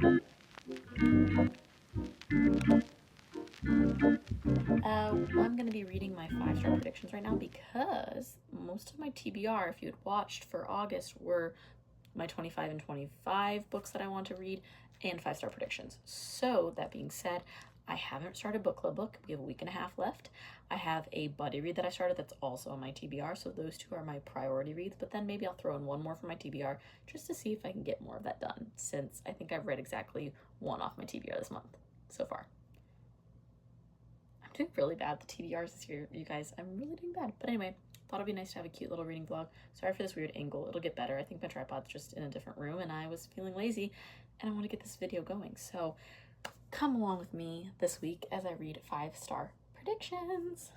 I'm going to be reading my 5-star predictions right now because most of my TBR, if you had watched for August, were my 25 and 25 books that I want to read and 5-star predictions. So that being said, I haven't started book club book. We have a week and a half left. I have a buddy read that I started that's also on my TBR. So those two are my priority reads, but then maybe I'll throw in one more for my TBR just to see if I can get more of that done, since I think I've read exactly one off my TBR this month so far. I'm doing really bad with the TBRs this year, you guys. I'm really doing bad. But anyway, thought it'd be nice to have a cute little reading vlog. Sorry for this weird angle. It'll get better. I think my tripod's just in a different room and I was feeling lazy and I want to get this video going. So come along with me this week as I read 5-star predictions.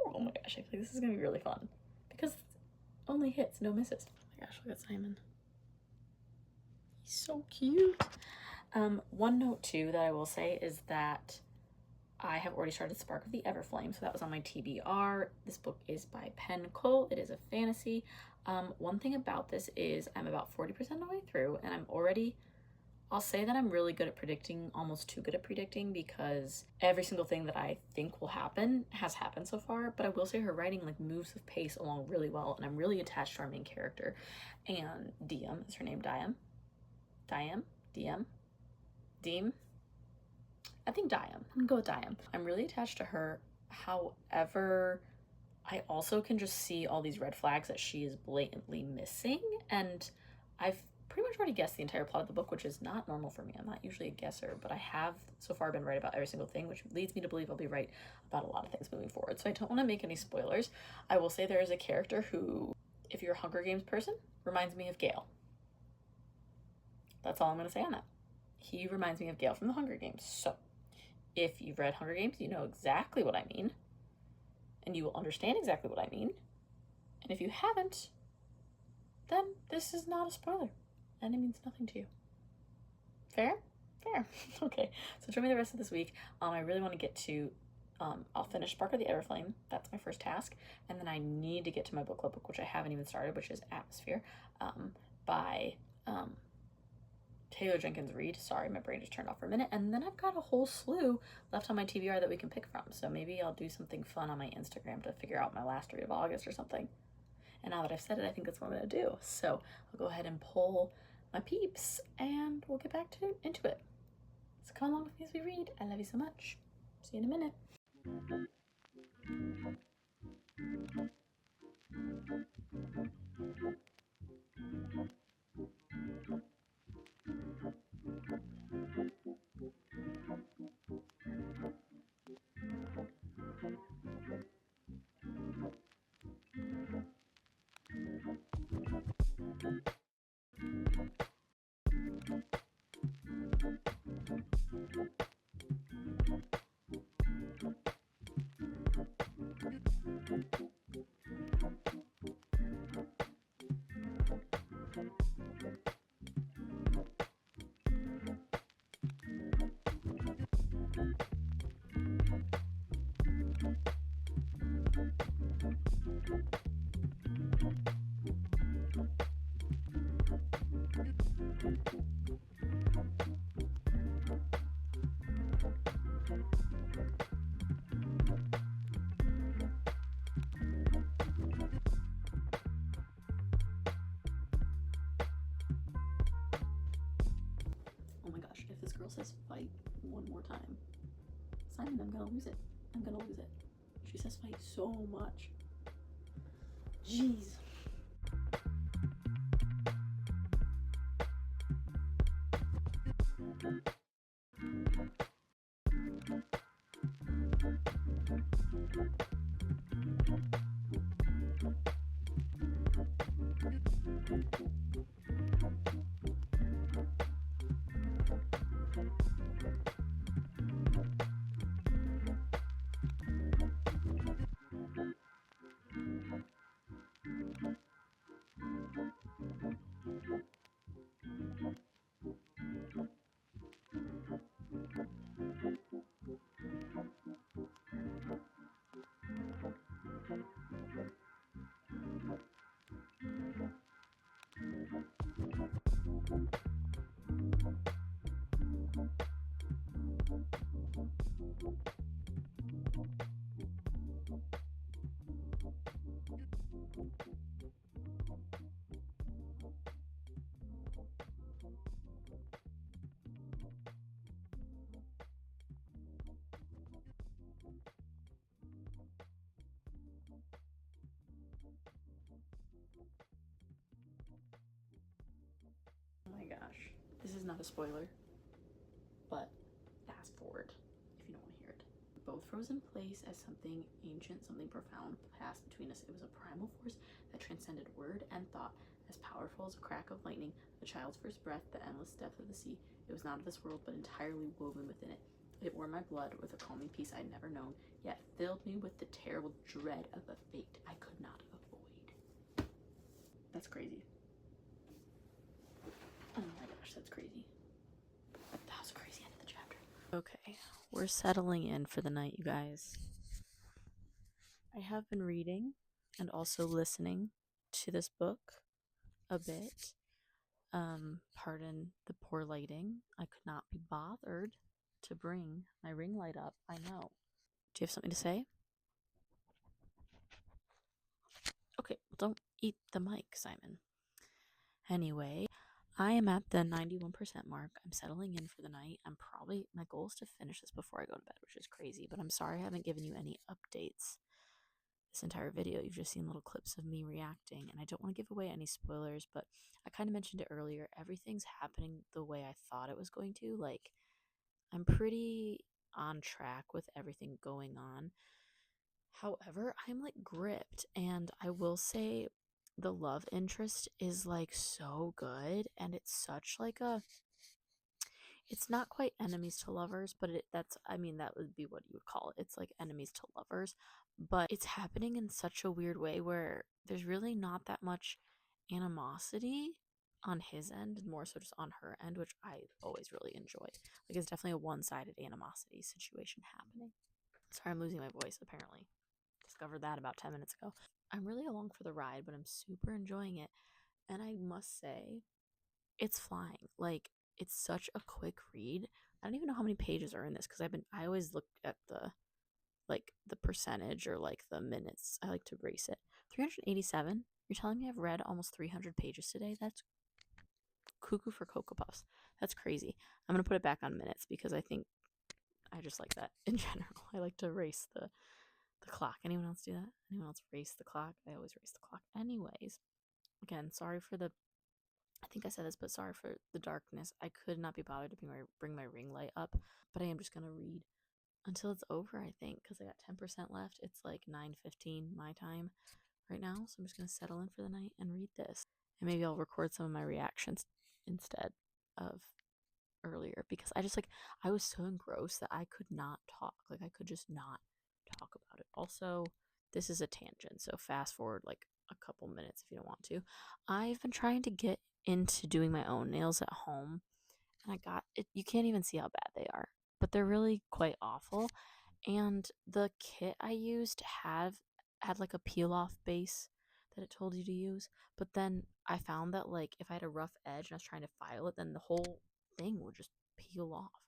Oh my gosh, I feel like this is going to be really fun because only hits, no misses. Oh my gosh, look at Simon. He's so cute. One note too that I will say is that I have already started Spark of the Everflame, so that was on my TBR. This book is by Penn Cole. It is a fantasy. One thing about this is I'm about 40% of the way through, and I'll say that I'm really good at predicting, almost too good at predicting, because every single thing that I think will happen has happened so far. But I will say her writing like moves with pace along really well, and I'm really attached to our main character. And Diem, is her name Diem? Diem? I think Diem. I'm gonna go with Diem. I'm really attached to her. However, I also can just see all these red flags that she is blatantly missing. And I've pretty much already guessed the entire plot of the book, which is not normal for me. I'm not usually a guesser, but I have so far been right about every single thing, which leads me to believe I'll be right about a lot of things moving forward. So I don't want to make any spoilers. I will say there is a character who, if you're a Hunger Games person, reminds me of Gale. That's all I'm going to say on that. He reminds me of Gale from the Hunger Games. So if you've read Hunger Games, you know exactly what I mean. And you will understand exactly what I mean. And if you haven't, then this is not a spoiler. And it means nothing to you. Fair? Fair. Okay, so join me the rest of this week. I really want to get to, I'll finish Spark of the Everflame. That's my first task. And then I need to get to my book club book, which I haven't even started, which is Atmosphere, by Taylor Jenkins Reid. Sorry, my brain just turned off for a minute. And then I've got a whole slew left on my TBR that we can pick from. So maybe I'll do something fun on my Instagram to figure out my last read of August or something. And now that I've said it, I think that's what I'm going to do. So I'll go ahead and pull my peeps and we'll get back into it. So come along with me as we read. I love you so much. See you in a minute. Oh my gosh, if this girl says fight one more time, Simon, I'm gonna lose it. I'm gonna lose it. She says fight so much. Jeez. This is not a spoiler, but fast forward if you don't want to hear it. Both froze in place as something ancient, something profound passed between us. It was a primal force that transcended word and thought, as powerful as a crack of lightning, a child's first breath, the endless depth of the sea. It was not of this world, but entirely woven within it. It wore my blood with a calming peace I'd never known, yet filled me with the terrible dread of a fate I could not avoid. That's crazy. Oh my gosh, that's crazy. That was a crazy end of the chapter. Okay, we're settling in for the night, you guys. I have been reading and also listening to this book a bit. Pardon the poor lighting. I could not be bothered to bring my ring light up. I know. Do you have something to say? Okay, don't eat the mic, Simon. Anyway, I am at the 91% mark. I'm settling in for the night. My goal is to finish this before I go to bed, which is crazy, but I'm sorry I haven't given you any updates this entire video. You've just seen little clips of me reacting, and I don't want to give away any spoilers, but I kind of mentioned it earlier. Everything's happening the way I thought it was going to. Like, I'm pretty on track with everything going on. However, I'm like gripped, and I will say the love interest is like so good, and it's such like it's not quite enemies to lovers, but that would be what you would call it. It's like enemies to lovers, but it's happening in such a weird way where there's really not that much animosity on his end, and more so just on her end, which I always really enjoy. Like, it's definitely a one-sided animosity situation happening. Sorry, I'm losing my voice, apparently. Discovered that about 10 minutes ago. I'm really along for the ride, but I'm super enjoying it. And I must say, it's flying. Like, it's such a quick read. I don't even know how many pages are in this because I always look at the percentage or like the minutes. I like to race it. 387. You're telling me I've read almost 300 pages today? That's cuckoo for Cocoa Puffs. That's crazy. I'm gonna put it back on minutes because I think I just like that in general. I like to race the clock. Anyone else do that? Anyone else race the clock? I always race the clock. Anyways, again, sorry for the, I think I said this, but sorry for the darkness. I could not be bothered to bring my ring light up, but I am just gonna read until it's over, I think, because I got 10% left. It's like 9:15 my time right now, so I'm just gonna settle in for the night and read this. And maybe I'll record some of my reactions instead of earlier, because I was so engrossed that I could not talk. Like, I could just not talk about it. Also, this is a tangent, so fast forward like a couple minutes if you don't want to. I've been trying to get into doing my own nails at home, and I got it. You can't even see how bad they are, but they're really quite awful. And the kit I used had like a peel off base that it told you to use, but then I found that like if I had a rough edge and I was trying to file it, then the whole thing would just peel off.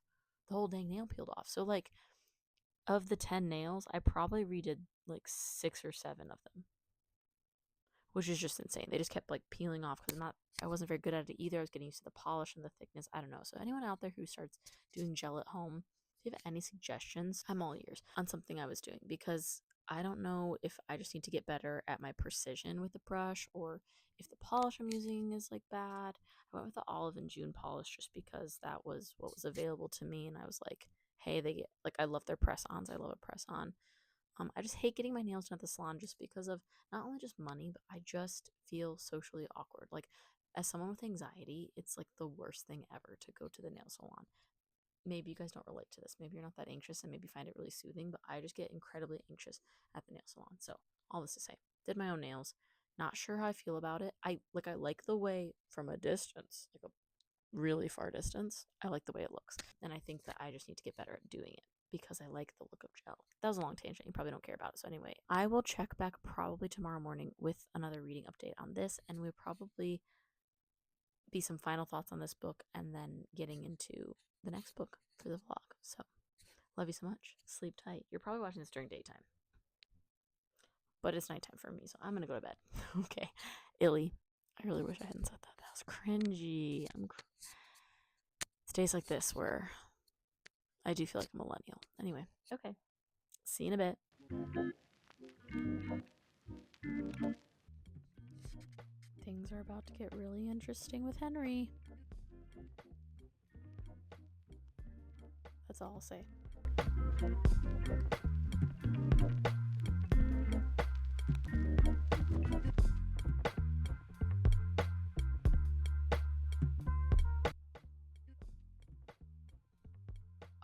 The whole dang nail peeled off. So like, of the 10 nails, I probably redid like 6 or 7 of them, which is just insane. They just kept like peeling off because I wasn't very good at it either. I was getting used to the polish and the thickness. I don't know. So anyone out there who starts doing gel at home, if you have any suggestions, I'm all ears on something I was doing, because I don't know if I just need to get better at my precision with the brush, or if the polish I'm using is like bad. I went with the Olive and June polish just because that was what was available to me, and I was like, hey, they get like, I love their press-ons. I love a press-on. I just hate getting my nails done at the salon just because of not only just money, but I just feel socially awkward. Like, as someone with anxiety, it's like the worst thing ever to go to the nail salon. Maybe you guys don't relate to this. Maybe you're not that anxious and maybe find it really soothing, but I just get incredibly anxious at the nail salon. So, all this to say, did my own nails. Not sure how I feel about it. I like the way from a distance, like a really far distance, I like the way it looks. And I think that I just need to get better at doing it because I like the look of gel. That was a long tangent. You probably don't care about it. So anyway, I will check back probably tomorrow morning with another reading update on this, and we'll probably be some final thoughts on this book and then getting into the next book for the vlog. So, love you so much. Sleep tight. You're probably watching this during daytime, but it's nighttime for me, so I'm gonna go to bed. Okay. Illy. I really wish I hadn't said that. That was cringy. It's days like this where I do feel like a millennial. Anyway, okay. See you in a bit. Things are about to get really interesting with Henry. That's all I'll say.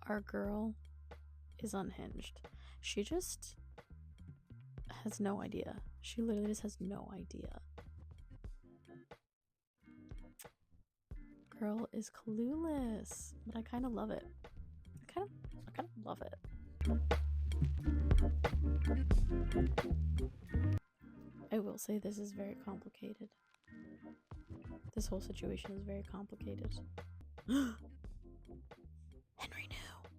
Our girl is unhinged. She just has no idea. She literally just has no idea. Girl is clueless, but I kind of love it. I kind of love it. I will say this is very complicated. This whole situation is very complicated. Henry knew.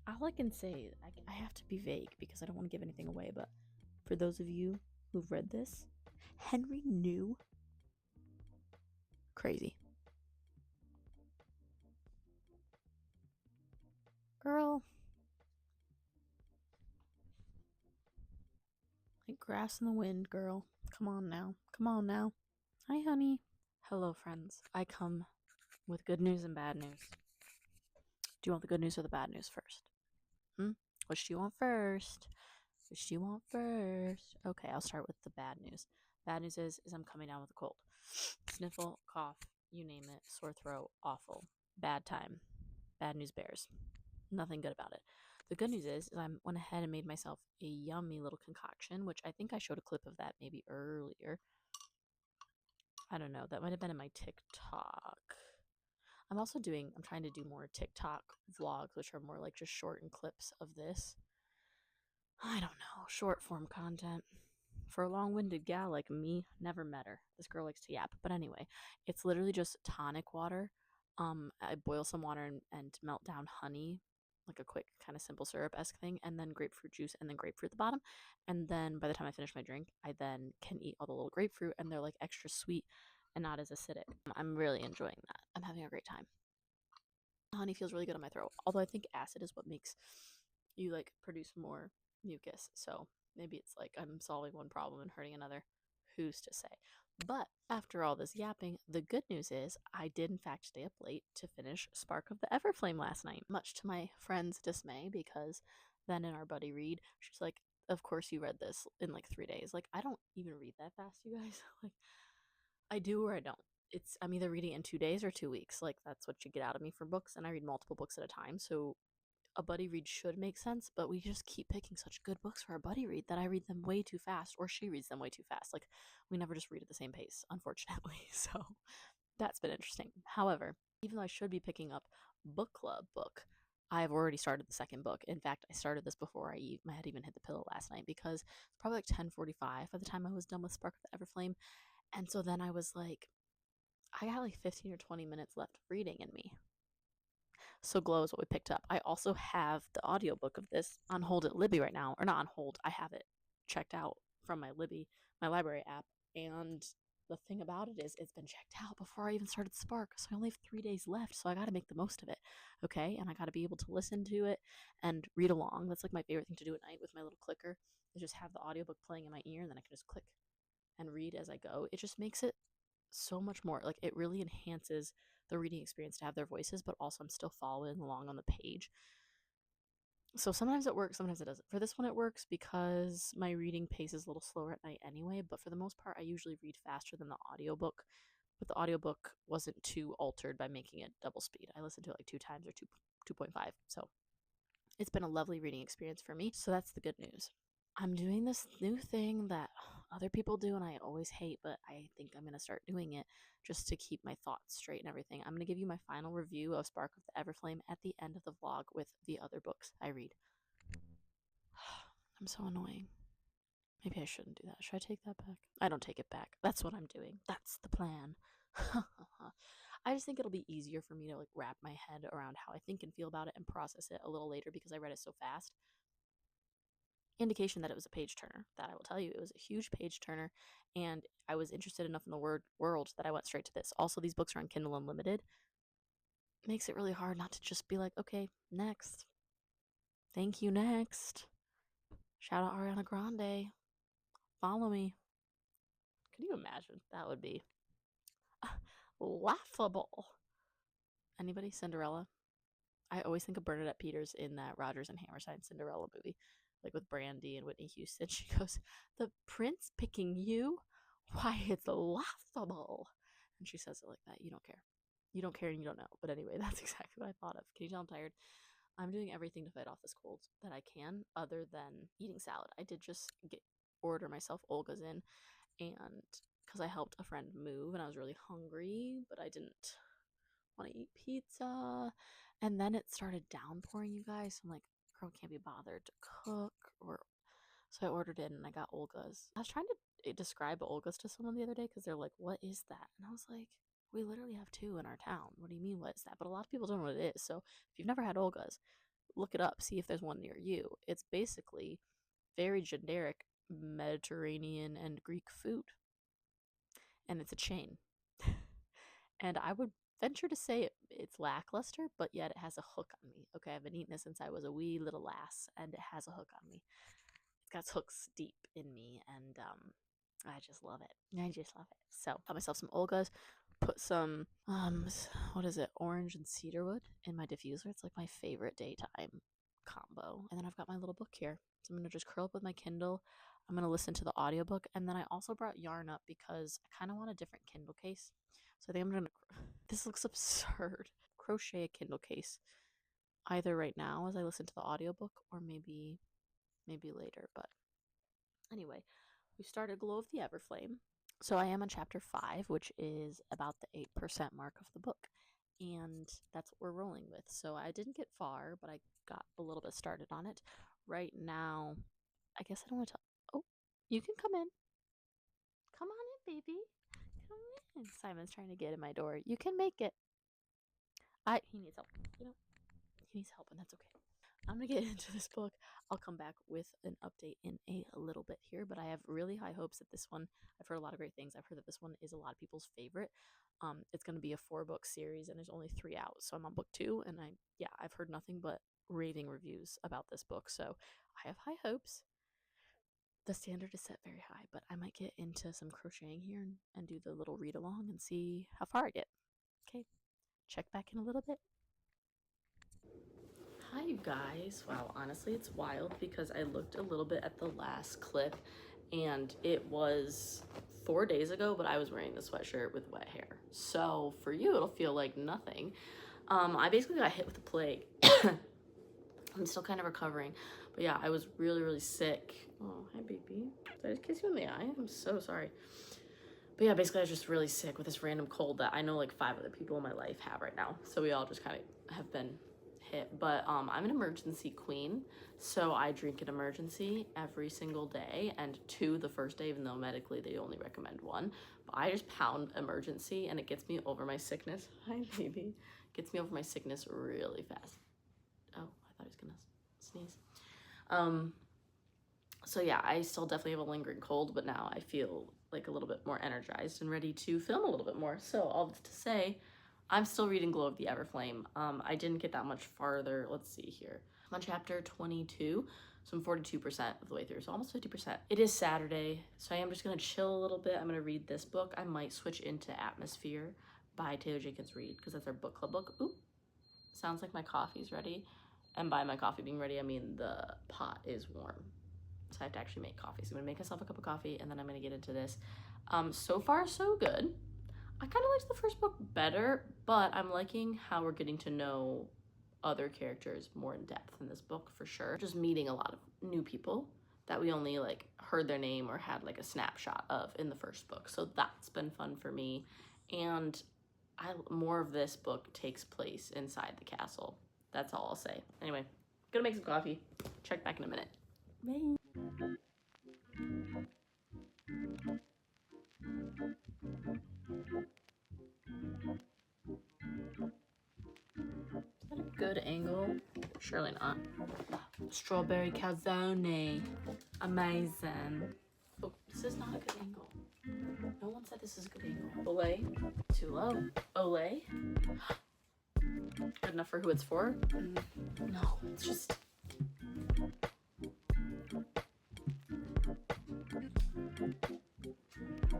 All I can say, I have to be vague because I don't want to give anything away, but for those of you who've read this, Henry knew. Crazy. Girl. Like grass in the wind, girl. Come on now. Come on now. Hi, honey. Hello, friends. I come with good news and bad news. Do you want the good news or the bad news first? Which do you want first? Which do you want first? Okay, I'll start with the bad news. Bad news is I'm coming down with a cold. Sniffle, cough, you name it, sore throat, awful. Bad time. Bad news bears. Nothing good about it. The good news is I went ahead and made myself a yummy little concoction, which I think I showed a clip of that maybe earlier. I don't know. That might have been in my TikTok. I'm trying to do more TikTok vlogs, which are more like just shortened clips of this. I don't know. Short form content. For a long-winded gal like me, never met her. This girl likes to yap. But anyway, it's literally just tonic water. I boil some water and melt down honey, like a quick kind of simple syrup-esque thing, and then grapefruit juice and then grapefruit at the bottom. And then by the time I finish my drink, I then can eat all the little grapefruit, and they're like extra sweet and not as acidic. I'm really enjoying that. I'm having a great time. Honey feels really good on my throat, although I think acid is what makes you like produce more mucus. So maybe it's like I'm solving one problem and hurting another. Who's to say? But after all this yapping, the good news is I did in fact stay up late to finish Spark of the Everflame last night, much to my friend's dismay, because then in our buddy read, she's like, of course you read this in like 3 days. Like, I don't even read that fast, you guys. Like, I do or I don't. I'm either reading in 2 days or 2 weeks. Like, that's what you get out of me for books, and I read multiple books at a time. So a buddy read should make sense, but we just keep picking such good books for our buddy read that I read them way too fast, or she reads them way too fast. Like, we never just read at the same pace, unfortunately. So that's been interesting. However, even though I should be picking up book club book, I've already started the second book. In fact, I started this before my head even hit the pillow last night, because it's probably like 10:45 by the time I was done with Spark of the Everflame. And so then I was like, I got like 15 or 20 minutes left of reading in me. So Glow is what we picked up. I also have the audiobook of this on hold at Libby right now. Or not on hold. I have it checked out from my library app. And the thing about it is it's been checked out before I even started Spark. So I only have 3 days left. So I got to make the most of it. Okay. And I got to be able to listen to it and read along. That's like my favorite thing to do at night with my little clicker, is just have the audiobook playing in my ear, and then I can just click and read as I go. It just makes it so much more, like, it really enhances the reading experience to have their voices, but also I'm still following along on the page. So sometimes it works, sometimes it doesn't. For this one it works because my reading pace is a little slower at night anyway, but for the most part I usually read faster than the audiobook. But the audiobook wasn't too altered by making it double speed. I listened to it like 2 times or 2.5. So it's been a lovely reading experience for me. So that's the good news. I'm doing this new thing that other people do and I always hate, but I think I'm going to start doing it just to keep my thoughts straight and everything. I'm going to give you my final review of Spark of the Everflame at the end of the vlog with the other books I read. I'm so annoying. Maybe I shouldn't do that. Should I take that back? I don't take it back. That's what I'm doing. That's the plan. I just think it'll be easier for me to like wrap my head around how I think and feel about it and process it a little later because I read it so fast. Indication that it was a page turner. That I will tell you, it was a huge page turner, and I was interested enough in the world that I went straight to this. Also, these books are on Kindle Unlimited. It makes it really hard not to just be like, okay, next. Thank you, next. Shout out Ariana Grande. Follow me. Could you imagine? That would be laughable. Anybody? Cinderella? I always think of Bernadette Peters in that Rodgers and Hammerstein Cinderella movie, like with Brandy and Whitney Houston. She goes, "The prince picking you? Why, it's laughable." And she says it like that. You don't care. You don't care and you don't know. But anyway, that's exactly what I thought of. Can you tell I'm tired? I'm doing everything to fight off this cold that I can, other than eating salad. I did just order myself Olga's in, and because I helped a friend move and I was really hungry, but I didn't want to eat pizza. And then it started downpouring, you guys. So I'm like, girl, can't be bothered to cook. So I ordered it and I got Olga's. I was trying to describe Olga's to someone the other day because they're like, what is that? And I was like, we literally have 2 in our town. What do you mean, what is that? But a lot of people don't know what it is. So if you've never had Olga's, look it up, see if there's one near you. It's basically very generic Mediterranean and Greek food. And it's a chain. And I would venture to say it's lackluster, but yet it has a hook on me. Okay, I've been eating it since I was a wee little lass, and it has a hook on me. It's got hooks deep in me, and I just love it. I just love it. So, got myself some Olga's, put some, what is it, orange and cedarwood in my diffuser. It's like my favorite daytime combo. And then I've got my little book here. So I'm going to just curl up with my Kindle. I'm going to listen to the audiobook. And then I also brought yarn up because I kind of want a different Kindle case. So I think I'm going to, this looks absurd, crochet a Kindle case either right now as I listen to the audiobook or maybe later. But anyway, we started Glow of the Everflame. So I am on chapter 5, which is about the 8% mark of the book. And that's what we're rolling with. So I didn't get far, but I got a little bit started on it. Right now, I guess I don't want to tell. Oh, you can come in. Come on in, baby. Come in. Simon's trying to get in my door. You can make it. He needs help. You know, he needs help, and that's okay. I'm going to get into this book. I'll come back with an update in a little bit here, but I have really high hopes that this one, I've heard a lot of great things. I've heard that this one is a lot of people's favorite. It's going to be a 4-book series, and there's only 3 out. So I'm on book 2, and I've heard nothing but raving reviews about this book. So I have high hopes. The standard is set very high, but I might get into some crocheting here and do the little read along and see how far I get. Okay, check back in a little bit. Hi, you guys. Wow, honestly, it's wild because I looked a little bit at the last clip and it was 4 days ago, but I was wearing the sweatshirt with wet hair. So for you, it'll feel like nothing. I basically got hit with the plague. I'm still kind of recovering, but yeah, I was really, really sick. Oh, hi, baby. Did I just kiss you in the eye? I'm so sorry. But yeah, basically I was just really sick with this random cold that I know like 5 other people in my life have right now. So we all just kind of have been hit. But I'm an emergency queen. So I drink an emergency every single day, and 2 the first day, even though medically they only recommend 1. But I just pound emergency and it gets me over my sickness. Hi, baby. Gets me over my sickness really fast. Oh, I thought he was gonna sneeze. So yeah, I still definitely have a lingering cold, but now I feel like a little bit more energized and ready to film a little bit more. So all this to say, I'm still reading Glow of the Everflame. I didn't get that much farther. Let's see here. I'm on chapter 22, so I'm 42% of the way through, so almost 50%. It is Saturday, so I am just gonna chill a little bit. I'm gonna read this book. I might switch into Atmosphere by Taylor Jenkins Reid, because that's our book club book. Ooh, sounds like my coffee's ready. And by my coffee being ready, I mean the pot is warm. So I have to actually make coffee. So I'm gonna make myself a cup of coffee and then I'm gonna get into this. So far, so good. I kind of liked the first book better, but I'm liking how we're getting to know other characters more in depth in this book for sure. Just meeting a lot of new people that we only like heard their name or had like a snapshot of in the first book. So that's been fun for me. And more of this book takes place inside the castle. That's all I'll say. Anyway, gonna make some coffee. Check back in a minute. Bye. Is that a good angle? Surely not. Strawberry calzone. Amazing. Oh, this is not a good angle. No one said this is a good angle. Olay. Too low. Olay. Good enough for who it's for? No, it's just...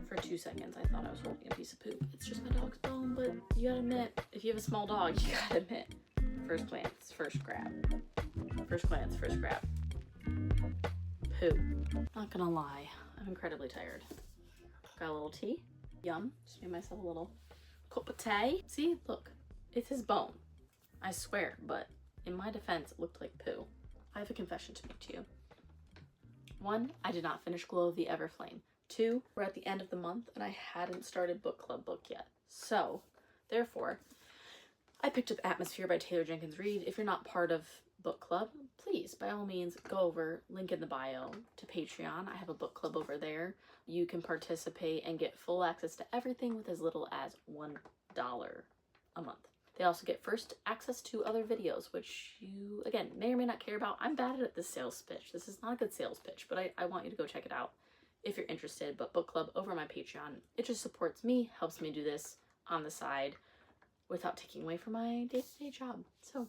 For 2 seconds, I thought I was holding a piece of poop. It's just my dog's bone, but you gotta admit, if you have a small dog, you gotta admit, First glance, first grab. First glance, first grab. Poo. Not gonna lie, I'm incredibly tired. Got a little tea. Yum. Just made myself a little cup of tea. See, look, it's his bone. I swear, but in my defense, it looked like poo. I have a confession to make to you. 1, I did not finish Glow of the Everflame. 2, we're at the end of the month and I hadn't started book club book yet. So, therefore, I picked up Atmosphere by Taylor Jenkins Reid. If you're not part of book club, please, by all means, go over, link in the bio, to Patreon. I have a book club over there. You can participate and get full access to everything with as little as $1 a month. They also get first access to other videos, which you, again, may or may not care about. I'm bad at this sales pitch. This is not a good sales pitch, but I want you to go check it out if you're interested. But book club over my Patreon, it just supports me, helps me do this on the side without taking away from my day-to-day job. So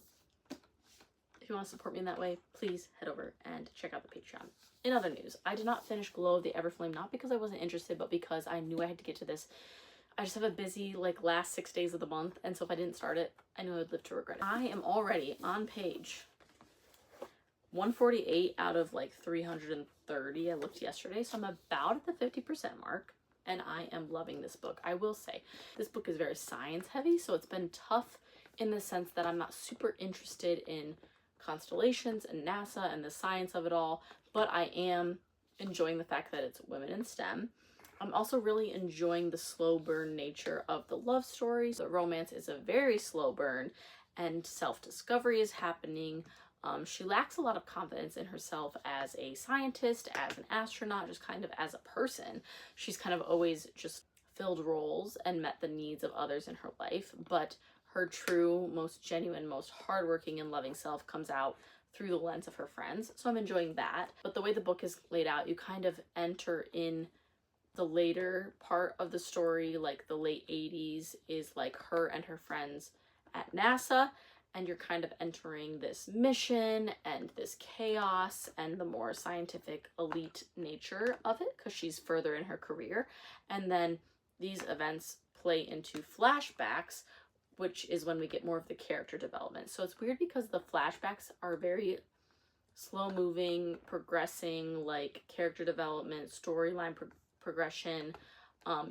if you want to support me in that way, please head over and check out the Patreon. In other news, I did not finish Glow of the Everflame, not because I wasn't interested, but because I knew I had to get to this. I just have a busy, last 6 days of the month, and so if I didn't start it, I knew I would live to regret it. I am already on page 148 out of 330. I looked yesterday, so I'm about at the 50% mark, and I am loving this book. I will say, this book is very science heavy, so it's been tough in the sense that I'm not super interested in constellations and NASA and the science of it all, but I am enjoying the fact that it's women in STEM. I'm also really enjoying the slow burn nature of the love stories. The romance is a very slow burn and self-discovery is happening. She lacks a lot of confidence in herself as a scientist, as an astronaut, just kind of as a person. She's kind of always just filled roles and met the needs of others in her life, but her true, most genuine, most hardworking and loving self comes out through the lens of her friends. So I'm enjoying that. But the way the book is laid out, you kind of enter in the later part of the story, the late 80s, is her and her friends at NASA, and you're kind of entering this mission and this chaos and the more scientific elite nature of it because she's further in her career. And then these events play into flashbacks, which is when we get more of the character development. So it's weird because the flashbacks are very slow moving, progressing, character development, storyline progression.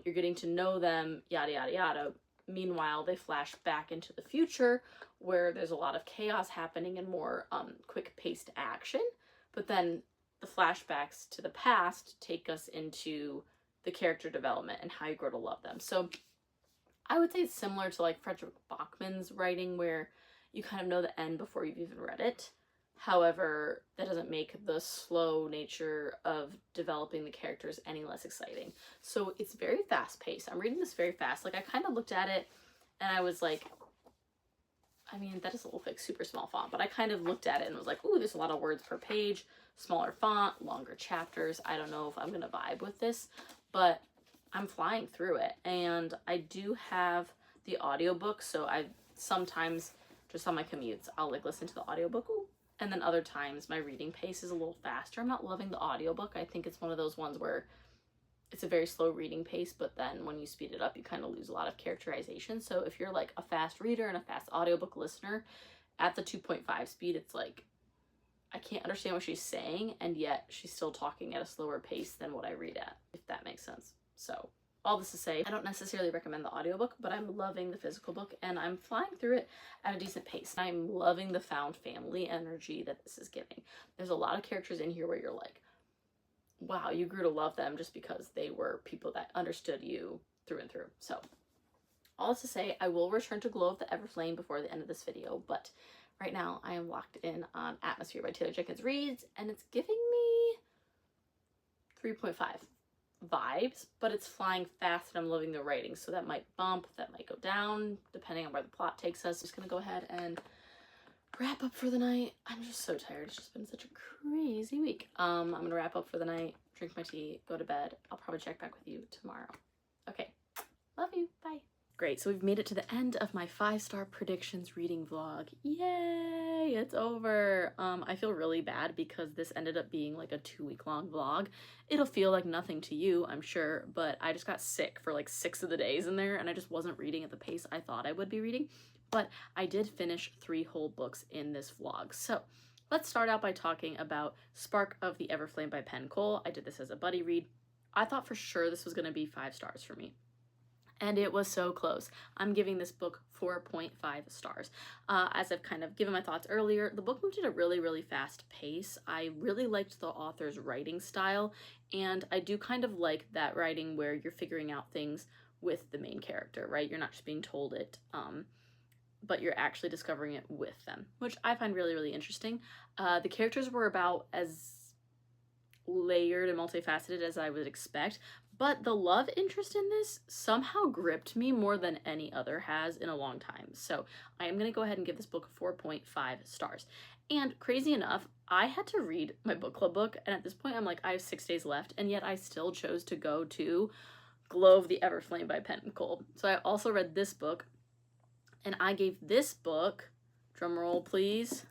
You're getting to know them, yada yada yada. Meanwhile, they flash back into the future where there's a lot of chaos happening and more quick-paced action. But then the flashbacks to the past take us into the character development and how you grow to love them. So I would say it's similar to Frederick Bachman's writing, where you kind of know the end before you've even read it. However, that doesn't make the slow nature of developing the characters any less exciting. So it's very fast paced. I'm reading this very fast. I kind of looked at it and I was like, I mean, that doesn't look like super small font, but I kind of looked at it and was like, ooh, there's a lot of words per page, smaller font, longer chapters. I don't know if I'm going to vibe with this, but I'm flying through it. And I do have the audiobook, so I sometimes just on my commutes, I'll listen to the audiobook. Ooh. And then other times my reading pace is a little faster. I'm not loving the audiobook. I think it's one of those ones where it's a very slow reading pace, but then when you speed it up, you kind of lose a lot of characterization. So if you're a fast reader and a fast audiobook listener, at the 2.5 speed, it's I can't understand what she's saying, and yet she's still talking at a slower pace than what I read at, if that makes sense. So all this to say, I don't necessarily recommend the audiobook, but I'm loving the physical book and I'm flying through it at a decent pace. I'm loving the found family energy that this is giving. There's a lot of characters in here where you're wow, you grew to love them just because they were people that understood you through and through. So all this to say, I will return to Glow of the Everflame before the end of this video, but right now I am locked in on Atmosphere by Taylor Jenkins Reid, and it's giving me 3.5 vibes, but it's flying fast and I'm loving the writing, so that might bump, that might go down depending on where the plot takes us. Just gonna go ahead and wrap up for the night. I'm just so tired. It's just been such a crazy week. I'm gonna wrap up for the night, drink my tea, go to bed. I'll probably check back with you tomorrow. Okay, love you, bye. Great, so we've made it to the end of my 5-star predictions reading vlog. Yay, it's over. I feel really bad because this ended up being a 2-week long vlog. It'll feel like nothing to you, I'm sure, but I just got sick for 6 of the days in there and I just wasn't reading at the pace I thought I would be reading. but I did finish 3 whole books in this vlog. So let's start out by talking about Spark of the Everflame by Penn Cole. I did this as a buddy read. I thought for sure this was going to be 5 stars for me. And it was so close. I'm giving this book 4.5 stars. As I've kind of given my thoughts earlier, the book moved at a really, really fast pace. I really liked the author's writing style, and I do kind of like that writing where you're figuring out things with the main character, right? You're not just being told it, but you're actually discovering it with them, which I find really, really interesting. The characters were about as layered and multifaceted as I would expect, but the love interest in this somehow gripped me more than any other has in a long time. So I am going to go ahead and give this book 4.5 stars. And crazy enough, I had to read my book club book, and at this point I'm like, I have 6 days left, and yet I still chose to go to Glow of the Everflame by Penn Cole. So I also read this book, and I gave this book, drumroll please,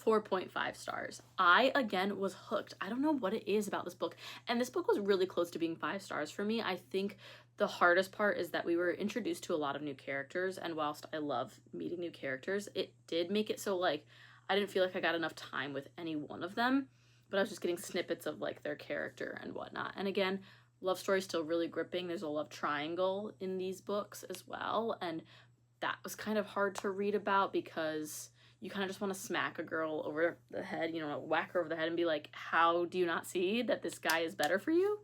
4.5 stars. I, again, was hooked. I don't know what it is about this book. And this book was really close to being 5 stars for me. I think the hardest part is that we were introduced to a lot of new characters. And whilst I love meeting new characters, it did make it so, like, I didn't feel like I got enough time with any one of them. But I was just getting snippets of, like, their character and whatnot. And again, love story still really gripping. There's a love triangle in these books as well. And that was kind of hard to read about because you kind of just want to smack a girl over the head, you know, whack her over the head and be like, how do you not see that this guy is better for you?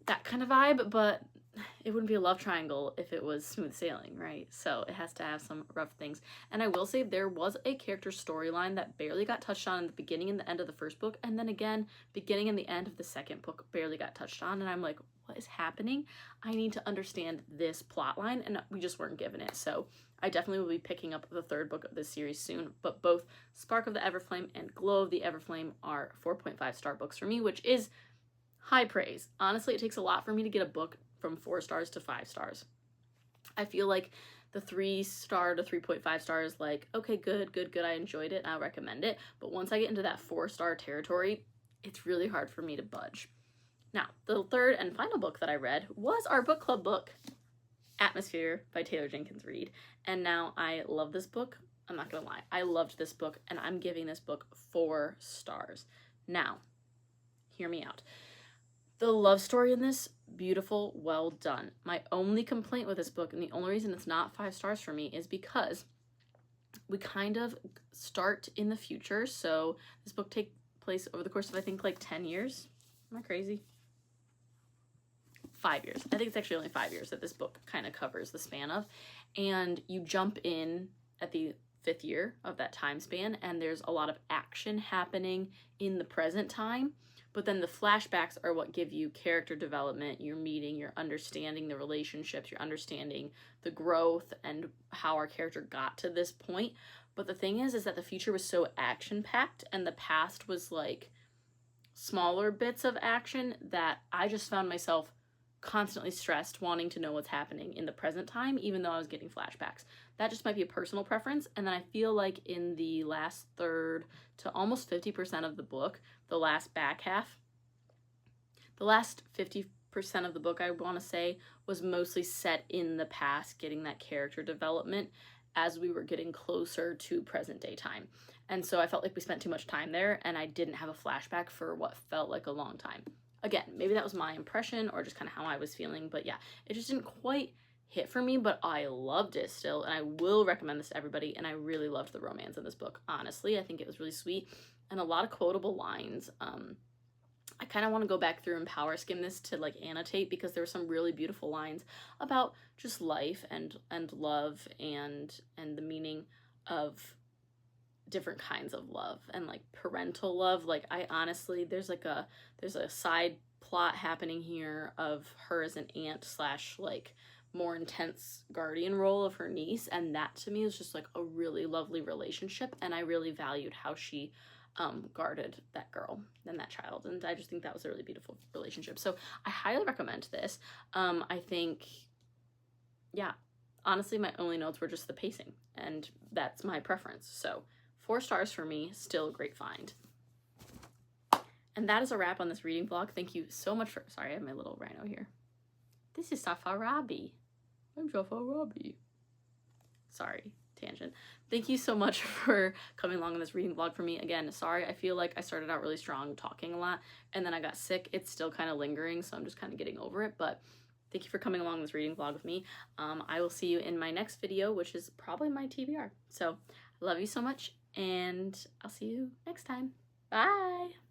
That kind of vibe, but it wouldn't be a love triangle if it was smooth sailing, right? So it has to have some rough things. And I will say there was a character storyline that barely got touched on in the beginning and the end of the first book, and then again, beginning and the end of the second book barely got touched on, and I'm like, what is happening? I need to understand this plot line, and we just weren't given it. So I definitely will be picking up the 3rd book of this series soon, but both Spark of the Everflame and Glow of the Everflame are 4.5 star books for me, which is high praise. Honestly, it takes a lot for me to get a book from 4 stars to 5 stars. I feel like the 3 star to 3.5 stars, like, okay, good, I enjoyed it, and I'll recommend it, but once I get into that 4 star territory, it's really hard for me to budge. Now, the 3rd and final book that I read was our book club book, Atmosphere by Taylor Jenkins Reid. And now I love this book. I'm not gonna lie. I loved this book, and I'm giving this book 4 stars. Now, hear me out. The love story in this, beautiful, well done. My only complaint with this book, and the only reason it's not 5 stars for me, is because we kind of start in the future. So this book takes place over the course of, I think, like 10 years. Am I crazy? 5 years. I think it's actually only 5 years that this book kind of covers the span of. And you jump in at the 5th year of that time span, and there's a lot of action happening in the present time. But then the flashbacks are what give you character development. You're meeting, you're understanding the relationships, you're understanding the growth and how our character got to this point. But the thing is that the future was so action-packed and the past was like smaller bits of action that I just found myself constantly stressed, wanting to know what's happening in the present time, even though I was getting flashbacks. That just might be a personal preference. And then I feel like in the last third to almost 50% of the book, the last back half, the last 50% of the book, I want to say, was mostly set in the past, getting that character development as we were getting closer to present day time. And so I felt like we spent too much time there, and I didn't have a flashback for what felt like a long time. Again, maybe that was my impression or just kind of how I was feeling, but yeah, it just didn't quite hit for me, but I loved it still, and I will recommend this to everybody, and I really loved the romance in this book. Honestly, I think it was really sweet, and a lot of quotable lines. I kind of want to go back through and power skim this to like annotate, because there were some really beautiful lines about just life and love and the meaning of different kinds of love and like parental love. Like I honestly, there's a side plot happening here of her as an aunt slash like more intense guardian role of her niece, and that to me is just like a really lovely relationship, and I really valued how she guarded that girl and that child, and I just think that was a really beautiful relationship. So I highly recommend this. I think, yeah, honestly my only notes were just the pacing, and that's my preference. So 4 stars for me, still a great find. And that is a wrap on this reading vlog. Thank you so much for, sorry, I have my little rhino here. This is Safarabi. I'm Safarabi. sorry, tangent. Thank you so much for coming along in this reading vlog for me. Again, sorry, I feel like I started out really strong talking a lot and then I got sick. It's still kind of lingering, so I'm just kind of getting over it, but thank you for coming along this reading vlog with me. I will see you in my next video, which is probably my TBR. So I love you so much, and I'll see you next time. Bye!